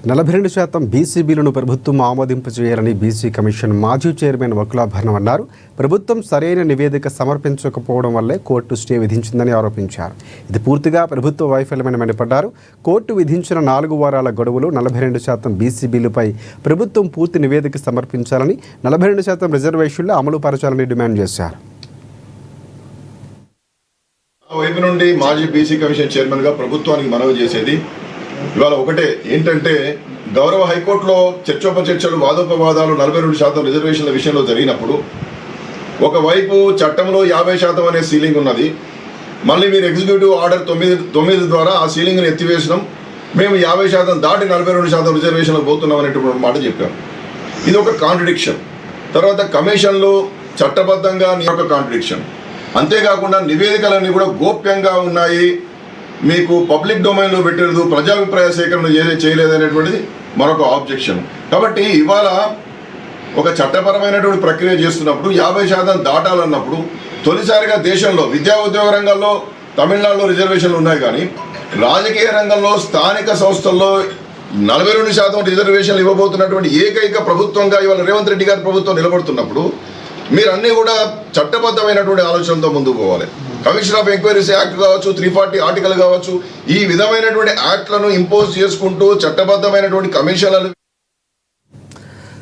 42% BC బిల్లును ప్రభుత్వం ఆమోదింపు చేయాలని బీసీ కమిషన్ మాజీ చైర్మన్ వకులాభరణం అన్నారు. ప్రభుత్వం సరైన నివేదిక సమర్పించకపోవడం వల్లే కోర్టు స్టే విధించిందని ఆరోపించారు. ఇది పూర్తిగా ప్రభుత్వ వైఫల్యమని మండిపడ్డారు. కోర్టు విధించిన 4 వారాల గడువులో 42% బీసీ బిల్లుపై ప్రభుత్వం పూర్తి నివేదిక సమర్పించాలని, 42% రిజర్వేషన్లు అమలు పరచాలని డిమాండ్ చేశారు. వైపు నుండి మాజీ బీసీ కమిషన్ చైర్మన్గా ప్రభుత్వానికి మనవి చేసేది ఇవాళ ఒకటే ఏంటంటే, గౌరవ హైకోర్టులో చర్చోపచర్చలు వాదోపవాదాలు 42% రిజర్వేషన్ల విషయంలో జరిగినప్పుడు ఒకవైపు చట్టంలో 50% అనే సీలింగ్ ఉన్నది. మళ్ళీ మీరు ఎగ్జిక్యూటివ్ ఆర్డర్ 9 ద్వారా ఆ సీలింగ్ని ఎత్తివేసినాం, మేము 50% దాటి 42% రిజర్వేషన్లకు పోతున్నాం అనేటువంటి మాట చెప్పాం. ఇది ఒక కాంట్రడిక్షన్. తర్వాత కమిషన్లు చట్టబద్ధంగా ఒక కాంట్రడిక్షన్. అంతేకాకుండా నివేదికలన్నీ కూడా గోప్యంగా ఉన్నాయి, మీకు పబ్లిక్ డొమైన్లో పెట్టలేదు, ప్రజాభిప్రాయ సేకరణ చేయలేదనేటువంటిది మరొక ఆబ్జెక్షన్. కాబట్టి ఇవాళ ఒక చట్టపరమైనటువంటి ప్రక్రియ చేస్తున్నప్పుడు 50% దాటాలన్నప్పుడు తొలిసారిగా దేశంలో విద్యా ఉద్యోగ రంగంలో తమిళనాడులో రిజర్వేషన్లు ఉన్నాయి, కానీ రాజకీయ రంగంలో స్థానిక సంస్థల్లో 42% రిజర్వేషన్లు ఇవ్వబోతున్నటువంటి ఏకైక ప్రభుత్వంగా ఇవాళ రేవంత్ రెడ్డి గారి ప్రభుత్వం నిలబడుతున్నప్పుడు మీరు అన్నీ కూడా చట్టబద్ధమైనటువంటి ఆలోచనతో ముందుకు పోవాలి. కమిషన్ ఆఫ్ ఎంక్వైరీస్ యాక్ట్ కావచ్చు, 340 ఆర్టికల్ కావచ్చు, ఈ విధమైనటువంటి యాక్ట్లను ఇంపోజ్ చేసుకుంటూ చట్టబద్ధమైనటువంటి కమిషన్లను